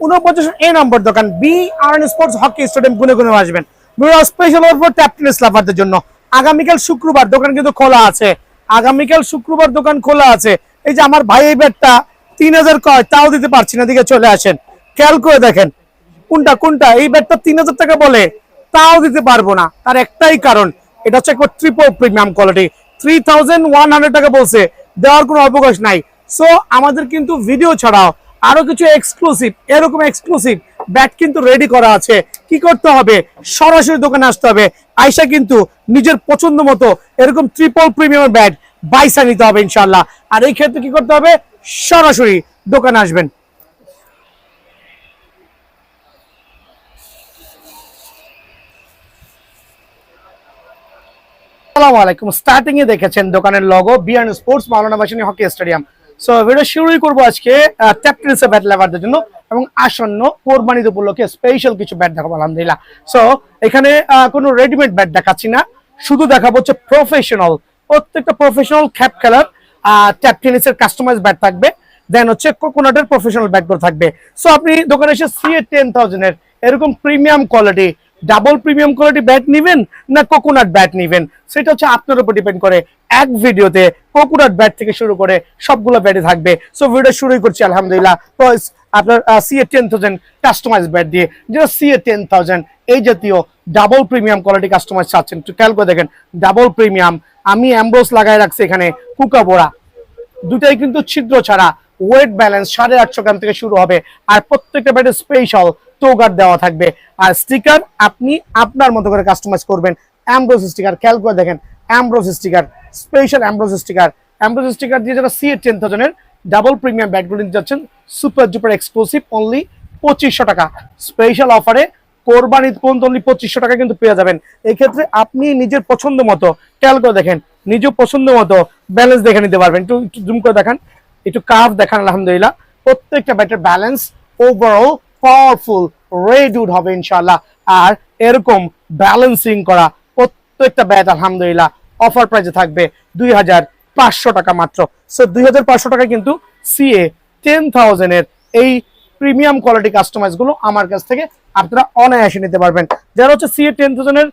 49 এই নম্বর দোকান BRN sports hockey stadium গুনে আসবেন। স্পেশাল অফার ট্যাপ টেনিস লাভারদের জন্য আগামীকাল শুক্রবার দোকান কিন্তু খোলা আছে। আগামীকাল শুক্রবার দোকান খোলা আছে। এই যে আমার ভাই এই ব্যাটটা 3000 কয় তাও দিতে পারছি না, দিকে চলে আসেন, খেয়াল করে দেখেন কোনটা এই ব্যাটটা 3000 টাকা বলে তাও দিতে পারবো না। তার একটাই কারণ, এটা হচ্ছে একটা ট্রিপল প্রিমিয়াম কোয়ালিটি। 3100 টাকা বলছে, দেওয়ার কোনো অবকাশ নাই। সো আমাদের কিন্তু ভিডিও ছাড়াও আরো কিছু এক্সক্লুসিভ, এরকম এক্সক্লুসিভ ব্যাট কিন্তু রেডি করা আছে। কি করতে হবে? সরাসরি দোকানে আসতে হবে। আয়সা কিন্তু নিজের পছন্দ মতো এরকম ট্রিপল প্রিমিয়াম ব্যাট বাইসা নিতে হবে ইনশাল্লাহ। আর এই ক্ষেত্রে কি করতে হবে? সরাসরি দোকানে আসবেন। আসসালামু আলাইকুম। স্টার্টিং এ দেখেছেন দোকানের logo BRN sports Maulana Bhashani hockey stadium. So video শুরুই করবো আজকে ট্যাপ টেনিসের ব্যাট লাভারদের জন্য এবং আসন্ন কোরবানি উপলক্ষে স্পেশাল কিছু ব্যাট দেখাবো আলহামদুলিল্লাহ। সো এখানে কোনো রেডিমেড ব্যাট দেখাচ্ছি না, শুধু দেখাবো হচ্ছে প্রফেশনাল, প্রত্যেকটা প্রফেশনাল খ্যাপ খেলার ট্যাপ টেনিসের কাস্টমাইজ ব্যাট থাকবে। দেন হচ্ছে কোকোনাটের প্রফেশনাল ব্যাটগুলো থাকবে। সো আপনি দোকানে এসে CA10000 এর এরকম premium quality, double premium quality bat নিবেন না কোকোনাট ব্যাট নিবেন, সেটা হচ্ছে আপনার উপর ডিপেন্ড করে। এক ভিডিওতে কোকোনাট ব্যাট থেকে শুরু করে সবগুলো ব্যাটই থাকবে। সো ভিডিও শুরুই করছি আলহামদুলিল্লাহ আপনার CA10000 কাস্টমাইজ ব্যাট দিয়ে। যেটা CA10000 এই জাতীয় ডাবল প্রিমিয়াম কোয়ালিটি কাস্টমাইজ চাচ্ছেন, একটু খেয়াল করে দেখেন। ডাবল প্রিমিয়াম, আমি অ্যাম্ব্রোস লাগাই রাখছি এখানে, কুকা বোড়া, দুটাই কিন্তু ছিদ্র ছাড়া। ওয়েট ব্যালেন্স 850 গ্রাম থেকে শুরু হবে। আর প্রত্যেকটা ব্যাটে স্পেশাল টোগার দেওয়া থাকবে। আর স্টিকার আপনি আপনার মতো করে কাস্টমাইজ করবেন। অ্যাম্ব্রোস স্টিকার, খেয়াল করে দেখেন, অ্যাম্ব্রোস স্টিকার, স্পেশাল অ্যাম্ব্রোস স্টিকার। অ্যাম্ব্রোস স্টিকার দিয়ে যারা CA10000 এর ডাবল প্রিমিয়াম ব্যাটগুলো নিতে যাচ্ছেন, সুপার ডুপার এক্সক্লুসিভ, অনলি 2500 টাকা স্পেশাল অফারে। কোরবানি পর্যন্ত অনলি 2500 টাকা কিন্তু পেয়ে যাবেন। এই ক্ষেত্রে আপনি নিজের পছন্দ মতো, খেয়াল করে দেখেন, নিজের পছন্দ মতো ব্যালেন্স দেখে নিতে পারবেন। একটু জুম করে দেখান, একটু কার্ভ দেখান। আলহামদুলিল্লাহ প্রত্যেকটা ব্যাটের ব্যালেন্স ওভারঅল পাওয়ারফুল রেডউড হবে ইনশাআল্লাহ। আর এরকম ব্যালেন্সিং করা প্রত্যেকটা ব্যাট আলহামদুলিল্লাহ অফার প্রাইসে থাকবে 2500 টাকা মাত্র। সো 2500 টাকা কিন্তু CA10000 এর এই প্রিমিয়াম কোয়ালিটি কাস্টমাইজ গুলো আমার কাছ থেকে আপনারা অনায়াসে নিতে পারবেন। যারা হচ্ছে CA10000 এর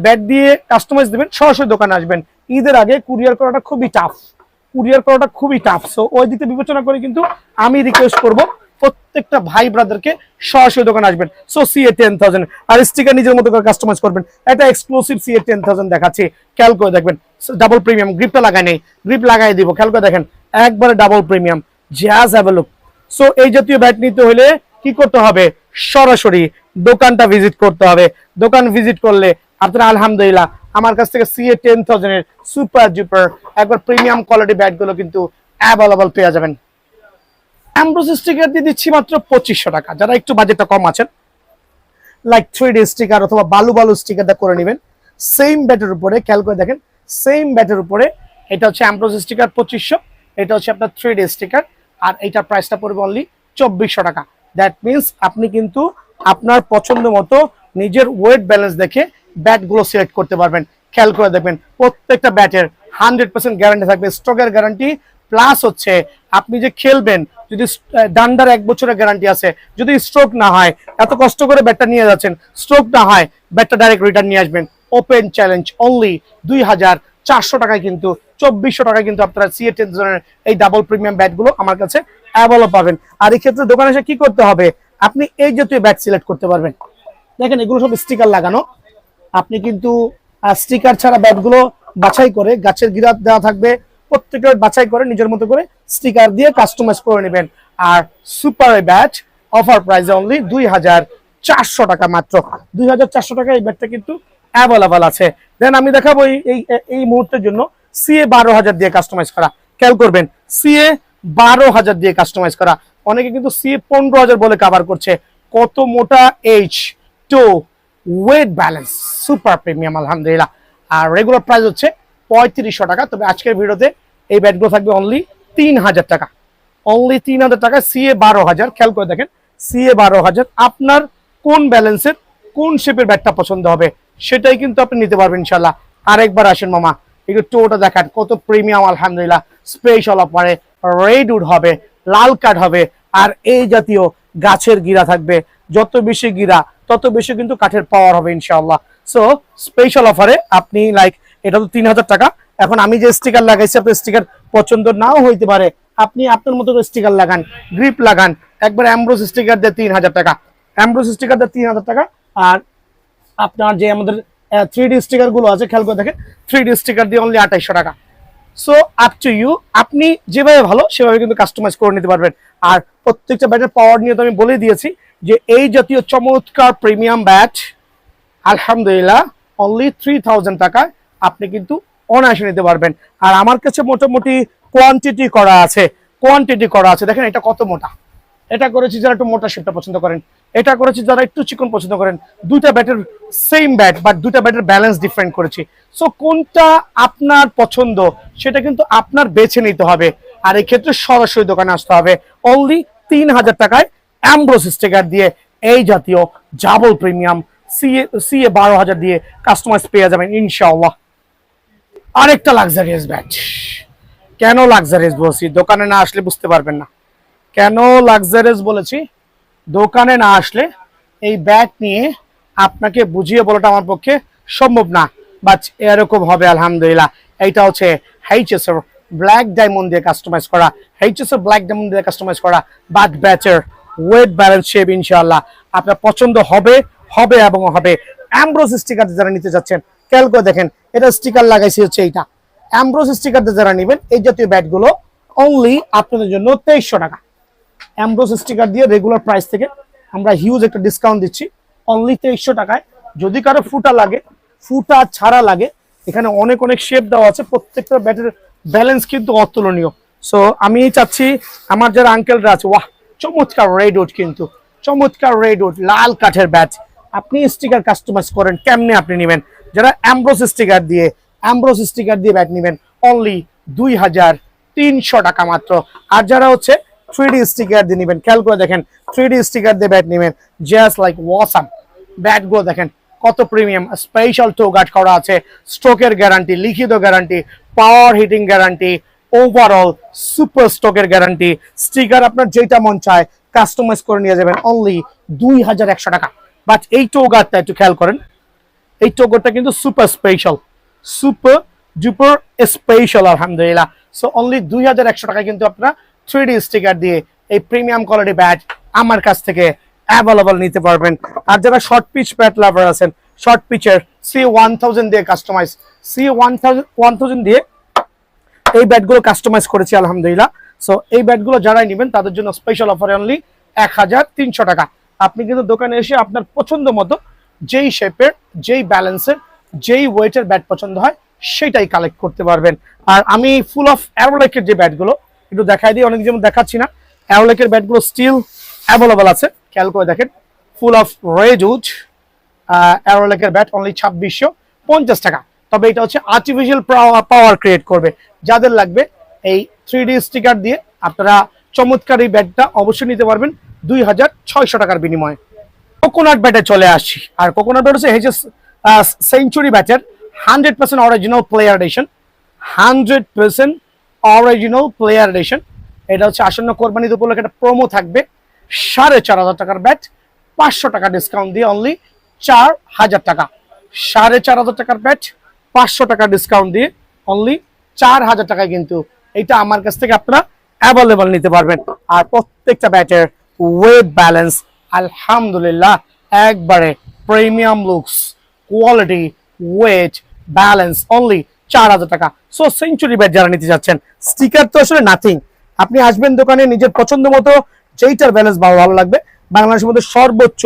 ব্যাট দিয়ে কাস্টমাইজ দিবেন, সরাসরি দোকানে আসবেন। ঈদের আগে কুরিয়ার করাটা খুবই টাফ। সো ওই দিকে বিবেচনা করে কিন্তু আমি রিকোয়েস্ট করব প্রত্যেকটা ভাই ব্রাদারকে সরাসরি দোকানে আসবেন। সো CA10000 আর স্টিকার নিজের মতো করে কাস্টমাইজ করবেন। এটা এক্সক্লুসিভ CA10000 দেখাচ্ছি, খেয়াল করে দেখবেন। ডাবল প্রিমিয়াম, গ্রিপটা লাগাই নেই, গ্রিপ লাগাই দিব, খেয়াল করে দেখেন, একবারে double premium, just have a look. So এই জাতীয় ব্যাট নিতে হলে কি করতে হবে? সরাসরি দোকানটা ভিজিট করতে হবে। দোকান ভিজিট করলে আপনারা আলহামদুলিল্লাহ আমার কাছ থেকে CA10000 এর সুপার ডুপার একবার প্রিমিয়াম কোয়ালিটি ব্যাটগুলো কিন্তু অ্যাভেলেবল পেয়ে যাবেন। অ্যাম্ব্রোস স্টিকার দিয়ে দিচ্ছি মাত্র 2500 টাকা। যারা একটু বাজেটটা কম আছেন, লাইক 3D স্টিকার অথবা বালু স্টিকারটা করে নেবেন সেম ব্যাটের উপরে। খেয়াল করে দেখেন, সেম ব্যাটের উপরে এটা হচ্ছে অ্যাম্ব্রোস স্টিকার 2500, এটা হচ্ছে আপনার 3D স্টিকার, আর এইটার প্রাইসটা পড়বে অনলি 2400 টাকা। দ্যাট মিনস আপনি কিন্তু আপনার পছন্দ মতো নিজের ওয়েট ব্যালেন্স দেখে ব্যাটগুলো সিলেক্ট করতে পারবেন। খেয়াল করে দেখবেন প্রত্যেকটা ব্যাটের 100% গ্যারান্টি থাকবে, স্টকের গ্যারান্টি প্লাস হচ্ছে আপনি যে খেলবেন, যদি ডান্ডার 1 বছরের গ্যারান্টি আছে, যদি স্ট্রোক না হয়, এত কষ্ট করে ব্যাটটা নিয়ে যাচ্ছেন, স্ট্রোক না হয়, ব্যাটটা ডাইরেক্ট রিটার্ন নিয়ে আসবেন। ওপেন চ্যালেঞ্জ, অনলি 2400 টাকায় কিন্তু 2400 টাকায় কিন্তু আপনারা CA10000 এর এই ডাবল প্রিমিয়াম ব্যাটগুলো আমার কাছে অ্যাভেলেবল পাবেন। আর এই ক্ষেত্রে দোকানে এসে কি করতে হবে? আপনি এই জাতীয় ব্যাট সিলেক্ট করতে পারবেন। দেখেন এগুলো সব স্টিকার লাগানো, আপনি কিন্তু স্টিকার ছাড়া ব্যাটগুলো বাছাই করে, গাছের গিরা দেওয়া থাকবে, প্রত্যেকটা বাছাই করে নিজের মতো করে স্টিকার দিয়ে কাস্টমাইজ করে নেবেন। আর সুপার ব্যাট অফার প্রাইসে অনলি 2400 টাকা মাত্র। 2400 টাকা এই ব্যাটটা কিন্তু অ্যাভেলেবল আছে। দেন আমি দেখাবো এই মুহূর্তের জন্য CA12000 দিয়ে কাস্টমাইজ করা। খেয়াল করবেন, CA12000 দিয়ে কাস্টমাইজ করা। অনেকে কিন্তু CA15000 বলে কভার করছে। কত মোটা H2 wait balance, super premium আলহামদুলিল্লাহ। আর রেগুলার প্রাইস হচ্ছে 3500 টাকা। তবে আজকের ভিডিওতে এই ব্যাটগুলো থাকবে অনলি 3000 টাকা, অনলি 3000 টাকা। CA12000, খেয়াল করে দেখেন, CA12000 আপনার কোন ব্যালেন্সের কোন শেপের ব্যাটটা পছন্দ হবে সেটাই কিন্তু আপনি নিতে পারবেন ইনশাল্লাহ। আরেকবার আসেন মামা, একটু টোটা দেখান, কত প্রিমিয়াম আলহামদুলিল্লাহ। স্পেশাল অফারে রেডউড হবে লাল কাঠ হবে, আর এই জাতীয় গাছের গিরা থাকবে। যত বেশি গিরা তত বেশি কিন্তু কাঠের পাওয়ার হবে ইনশাআল্লাহ। সো স্পেশাল অফারে আপনি লাইক, এটা তো 3000 টাকা। এখন আমি যে স্টিকার লাগাইছি, আপনার স্টিকার পছন্দ নাও হইতে পারে, আপনি আপনার মতো করে স্টিকার লাগান, গ্রিপ লাগান, একবার অ্যামব্রোস স্টিকার দিয়ে 3000 টাকা, অ্যামব্রোস স্টিকার দিয়ে 3000 টাকা। আর আপনার যে আমাদের 3D স্টিকার গুলো আছে, খেয়াল করে দেখেন, 3D স্টিকার দিয়ে অনলি 2800 টাকা। সো আপ টু ইউ, আপনি যেভাবে ভালো সেভাবে কিন্তু কাস্টমাইজ করে নিতে পারবেন। আর প্রত্যেকটা ব্যাটের পাওয়ার নিয়ে তো আমি বলে দিয়েছি যে এই জাতীয় চমৎকার প্রিমিয়াম ব্যাট আলহামদুলিল্লাহ অনলি 3000 টাকায় আপনি কিন্তু অনায়াসে নিতে পারবেন। আর আমার কাছে মোটামুটি কোয়ান্টিটি করা আছে, দেখেন এটা কত মোটা। এটা করেছি যারা একটু মোটা শেপটা পছন্দ করেন, এটা করেছি যারা একটু চিকন পছন্দ করেন। দুইটা ব্যাটের সেম ব্যাট, বাট দুইটা ব্যাটের ব্যালেন্স ডিফারেন্ট করেছি। সো কোনটা আপনার পছন্দ সেটা কিন্তু আপনার বেছে নিতে হবে। আর এই ক্ষেত্রে সরাসরি দোকানে আসতে হবে। অনলি 3000 টাকায় অ্যামব্রোস স্টিকার দিয়ে এই জাতীয় ডাবল প্রিমিয়াম সিএ 12000 দিয়ে কাস্টমাইজ পেয়ে যাবেন ইনশাআল্লাহ। আরেকটা লাক্সারিয়াস ব্যাট। কেন লাক্সারিয়াস বলছি, দোকানে না আসলে বুঝতে পারবেন না কেন লাক্সারিয়াস বলেছি। দোকানে না আসলে এই ব্যাট নিয়ে আপনাকে বুঝিয়ে বলাটা আমার পক্ষে সম্ভব না, বাট এরকম হবে আলহামদুলিল্লাহ। এইটা হচ্ছে এইচএস এর ব্ল্যাক ডায়মন্ড দিয়ে কাস্টমাইজ করা, বাট ব্যাটের ওয়েট ব্যালেন্স শেপ ইনশাআল্লাহ আপনার পছন্দ হবে এবং হবে। অ্যামব্রোস স্টিকার যারা নিতে যাচ্ছেন, খেয়াল করে দেখেন, এটা স্টিকার লাগাইছি হচ্ছে এইটা। অ্যামব্রোস স্টিকার যারা নেবেন এই জাতীয় ব্যাটগুলো অনলি আপনাদের জন্য 2300 টাকা। অ্যামব্রোস স্টিকার দিয়ে রেগুলার প্রাইস থেকে আমরা হিউজ একটা ডিসকাউন্ট দিচ্ছি অনলি 2300 টাকায়। যদি কারো ফুটা ছাড়া লাগে, এখানে অনেক শেপ দেওয়া আছে, প্রত্যেকটা ব্যাটের ব্যালেন্স কিন্তু অতুলনীয়। সো আমি চাচ্ছি আমার যারা আঙ্কেলরা আছে, ওয়াহ চমৎকার রেড উড লাল কাঠের ব্যাট, আপনি স্টিকার কাস্টমাইজ করেন, কেমনে আপনি নেবেন? যারা অ্যামব্রোস স্টিকার দিয়ে ব্যাট নেবেন অনলি 2300 টাকা মাত্র। আর যারা হচ্ছে 3D স্টিকার দিয়ে নেবেন, খেয়াল করে দেখেন, 3D স্টিকার দিয়ে ব্যাট নেবেন, জাস্ট লাইক ওয়াসাম। ব্যাটগুলো দেখেন কত প্রিমিয়াম, স্পেশাল টো গার্ড করা আছে, স্ট্রোকের গ্যারান্টি, লিখিত গ্যারান্টি, পাওয়ার হিটিং গ্যারান্টি, ওভারঅল সুপার স্টকের গ্যারান্টি। স্টিকার আপনার যেটা মন চায় কাস্টমাইজ করে নিয়ে যাবেন অনলি 2100 টাকা। বাট এই টো গার্ডটা একটু খেয়াল করেন, এই টো গার্ডটা কিন্তু সুপার ডুপার স্পেশাল আলহামদুলিল্লাহ। সো অনলি 2100 টাকায় কিন্তু আপনারা 3D স্টিকার দিয়ে এই প্রিমিয়াম কোয়ালিটি ব্যাট আমার কাছ থেকে অ্যাভেলেবল নিতে পারবেন। আর যারা শর্ট পিচ ব্যাট লাভার আছেন, শর্ট পিচের C1000 দিয়ে কাস্টমাইজ, C1000 দিয়ে এই ব্যাটগুলো কাস্টমাইজ করেছি আলহামদুলিল্লাহ। সো এই ব্যাটগুলো যারাই নেবেন তাদের জন্য স্পেশাল অফারে অনলি 1300 টাকা। আপনি কিন্তু দোকানে এসে আপনার পছন্দ মতো যেই শেপের, যেই ব্যালেন্সের, যেই ওয়েটের ব্যাট পছন্দ হয় সেটাই কালেক্ট করতে পারবেন। আর আমি ফুল অফ অ্যারোলেকের যে ব্যাটগুলো একটু দেখাই দিই, অনেক যেমন দেখাচ্ছি না, অ্যারোলেকের ব্যাটগুলো স্টিল অ্যাভেলেবল আছে। খেয়াল করে দেখেন, ফুল অফ রেডউড অ্যারোলেকের ব্যাট অনলি 2650 টাকা। তবে এটা হচ্ছে আর্টিফিশিয়াল পাওয়ার ক্রিয়েট করবে। যাদের লাগবে এই 3D স্টিকার দিয়ে আপনারা চমৎকার এই ব্যাটটা অবশ্যই নিতে পারবেন 2600 টাকার বিনিময়ে। কোকোনাট ব্যাটে চলে আসছি। আর কোকোনাট ব্যাট হচ্ছে এইচএস সেঞ্চুরি ব্যাটের 100% অরিজিনাল প্লেয়ার এডিশন। এটা হচ্ছে আসন্ন কোরবানি ঈদ উপলক্ষে একটা প্রোমো থাকবে, 4500 টাকার ব্যাট 500 টাকা ডিসকাউন্ট দিয়ে অনলি 4000 টাকা। 4500 টাকার ব্যাট 500 টাকা ডিসকাউন্ট দিয়ে অনলি 4000 টাকায় কিন্তু এটা আমার কাছ থেকে আপনারা অ্যাভেলেবল নিতে পারবেন। আর প্রত্যেকটা ব্যাটের ওয়েট ব্যালেন্স আলহামদুলিল্লাহ একবারে premium looks, quality, wait balance only 4000 টাকা। সো সেঞ্চুরি ব্যাট যারা নিতে যাচ্ছেন, স্টিকার তো আসলে নাথিং, আপনি আসবেন দোকানে নিজের পছন্দ মতো যেইটার ব্যালেন্স ভালো লাগবে, বাংলাদেশের মধ্যে সর্বোচ্চ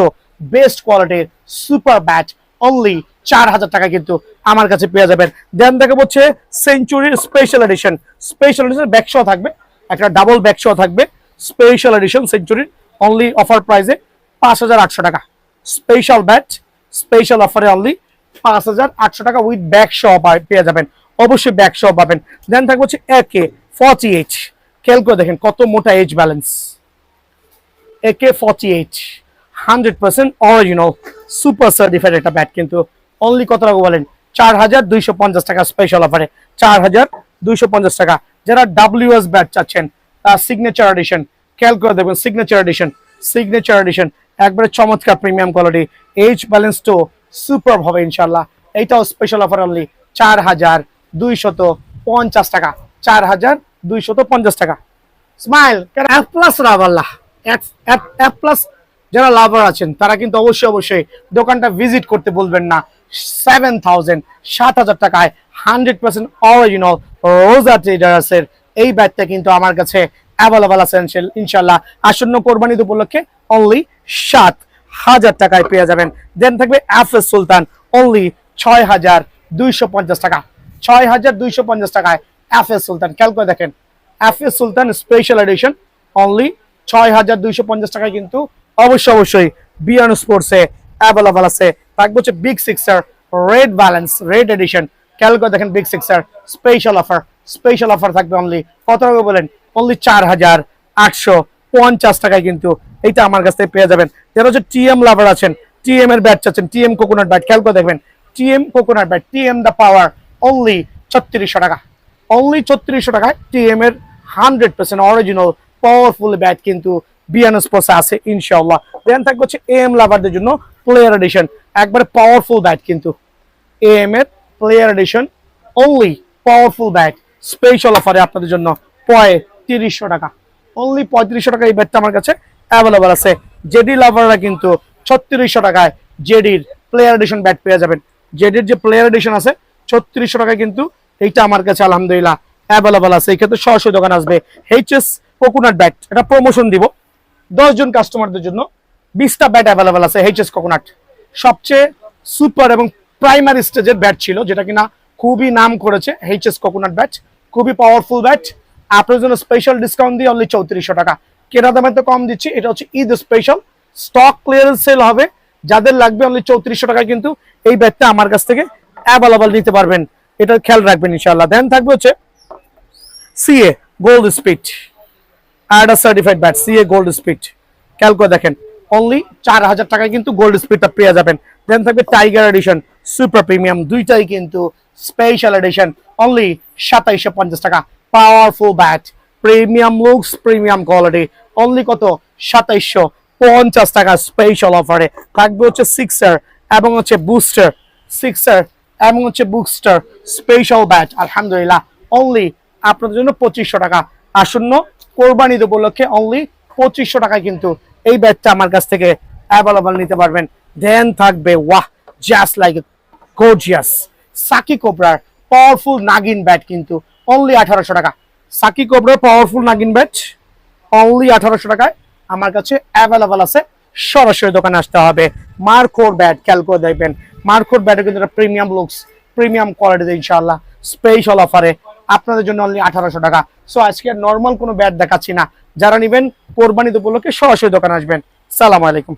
বেস্ট কোয়ালিটির সুপার ব্যাট অনলি 4000 টাকা কিন্তু আমার কাছে পেয়ে যাবেন। দেন দেখা হচ্ছে সেঞ্চুরির স্পেশাল এডিশন ব্যাকশো থাকবে, একটা ডাবল ব্যাকশো থাকবে, স্পেশাল এডিশন সেঞ্চুরির অনলি অফার প্রাইসে 5800 টাকা। স্পেশাল ব্যাট স্পেশাল অফারে অনলি 5800 টাকা উইথ ব্যাকশো পেয়ে যাবেন, অবশ্যই ব্যাকশো পাবেন। দেন থাকবে হচ্ছে AK48, খেয়াল করে দেখেন কত মোটা edge balance. AK48 100% original super certified একটা ব্যাট কিন্তু অনলি কত টাকা বলেন? 4250 টাকা স্পেশাল অফারে, 4250 টাকা। যারা WS ব্যাট চাচ্ছেন, সিগনেচার এডিশন, খেয়াল করে দেখবেন সিগনেচার এডিশন একবারে চমৎকার premium quality, H balance too super হবে ইনশাল্লাহ। এইটাও স্পেশাল অফার অনলি 4250 টাকা, 4250 টাকা। স্মাইল কেন এফ প্লাস রাভাল্লাহ, এফ প্লাস যারা লাভার আছেন তারা কিন্তু অবশ্যই দোকানটা ভিজিট করতে বলবেন না। 7,000 টাকায় 100% অরিজিনাল রোজা ট্রেডার্সের এই ব্যাগটা কিন্তু আমার কাছে অ্যাভেলেবল আছে ইনশাল্লাহ। আসন্ন কোরবানি উপলক্ষে অনলি 7,000 টাকায় পেয়ে যাবেন। দেন থাকবে এফএস সুলতান অনলি 6,250 টাকা, 6,250 টাকায় এফএস সুলতান। খেয়াল করে দেখেন এফএস সুলতান স্পেশাল এডিশন অনলি 6,250 টাকায় কিন্তু অবশ্যই বিয়ান স্পোর্টসে অ্যাভেলেবল আছে। থাকবে হচ্ছে big sixer red balance red edition. খেয়াল করে দেখেন বিগ সিক্সার স্পেশাল অফার থাকবে অনলি কত টাকা বলেন, অনলি 4,850 টাকায় কিন্তু এইটা আমার কাছ থেকে পেয়ে যাবেন। যারা হচ্ছে টিএম লাভার আছেন, টিএম এর ব্যাট চাচ্ছেন, টিএম কোকোনাট ব্যাট, খেয়াল করে দেখবেন TM coconut bat, TM the power only 3600 টাকা, অনলি 3600 টাকায় টিএম এর 100% অরিজিনাল পাওয়ারফুল ব্যাট কিন্তু বিয়ান স্পোর্টসে আছে ইনশাআল্লাহ। দেন থাকবে হচ্ছে এএম লাভারদের জন্য প্লেয়ার এডিশন, একবারে পাওয়ারফুল ব্যাট কিন্তু এএম এর player addition only powerful bat special অফারে আপনাদের জন্য 3500 টাকা, অনলি 3500 টাকা এই ব্যাটটা আমার কাছে অ্যাভেলেবল আছে। জেডি লাভাররা কিন্তু 3600 টাকায় জেডির প্লেয়ার এডিশন ব্যাট পেয়ে যাবেন। জেডির যে প্লেয়ার এডিশন আছে 3600 টাকায় কিন্তু এইটা আমার কাছে আলহামদুলিল্লাহ অ্যাভেলেবল আছে। এই ক্ষেত্রে সরাসরি দোকান আসবে। এইচএস কোকোনাট ব্যাট এটা প্রমোশন দিব 10 জন কাস্টমারদের জন্য, 20টা ব্যাট অ্যাভেলেবল আছে। এইচএস কোকোনাট সবচেয়ে সুপার এবং প্রাইমারি স্টেজের ব্যাট ছিল, যেটা কিনা খুবই নাম করেছে। এইচএস কোকোনাট ব্যাট খুবই পাওয়ারফুল ব্যাট, আপনার জন্য স্পেশাল ডিসকাউন্ট দিয়ে অনলি 3400 টাকা। কেনা দামে তো কম দিচ্ছি, এটা হচ্ছে Eid special stock clearance sale হবে। যাদের লাগবে অনলি 3400 টাকায় কিন্তু এই ব্যাটটা আমার কাছ থেকে অ্যাভেলেবল নিতে পারবেন, এটা খেয়াল রাখবেন ইনশাআল্লাহ। দেন থাকবে হচ্ছে CA gold speed Ada certified bat, CA gold speed. খেয়াল করে দেখেন অনলি 4000 টাকায় কিন্তু গোল্ড স্পিডটা পেয়ে যাবেন। দেন থাকবে টাইগার এডিশন সুপার প্রিমিয়াম, দুইটাই কিন্তু স্পেশাল এডিশন অনলি 2750 টাকা। Powerful bat, premium looks, premium quality, only কত 2750 টাকা স্পেশাল অফারে। থাকবে হচ্ছে সিক্সার এবং হচ্ছে বুস্টার, সিক্সার এবং হচ্ছে বুস্টার স্পেশাল ব্যাট আলহামদুলিল্লাহ অনলি আপনাদের জন্য 2500 টাকা। আসন্ন কোরবানি উপলক্ষে অনলি 2500 টাকায় কিন্তু এই ব্যাটটা আমার কাছ থেকে অ্যাভেলেবল নিতে পারবেন। দেন থাকবে ওয়াহ জাস্ট লাইক গর্জিয়াস সাকি কোবরার পাওয়ারফুল নাগিন ব্যাট কিন্তু অনলি 1800 টাকা। সাকি কোবরার পাওয়ারফুল নাগিন ব্যাট অনলি 1800 টাকায় আমার কাছে অ্যাভেলেবল আছে। সরাসরি দোকানে আসতে হবে। মার্কোর ব্যাট খেয়াল করে দেখবেন, মার্কোর ব্যাটে কিন্তু একটা প্রিমিয়াম লুকস, প্রিমিয়াম কোয়ালিটিতে ইনশাআল্লাহ স্পেশাল অফারে আপনাদের জন্য অনলি 1800 টাকা। সো আজকে নর্মাল কোনো ব্যাট দেখাচ্ছি না, যারা নেবেন কোরবানি উপলক্ষে সরাসরি দোকানে আসবেন। সালাম আলাইকুম।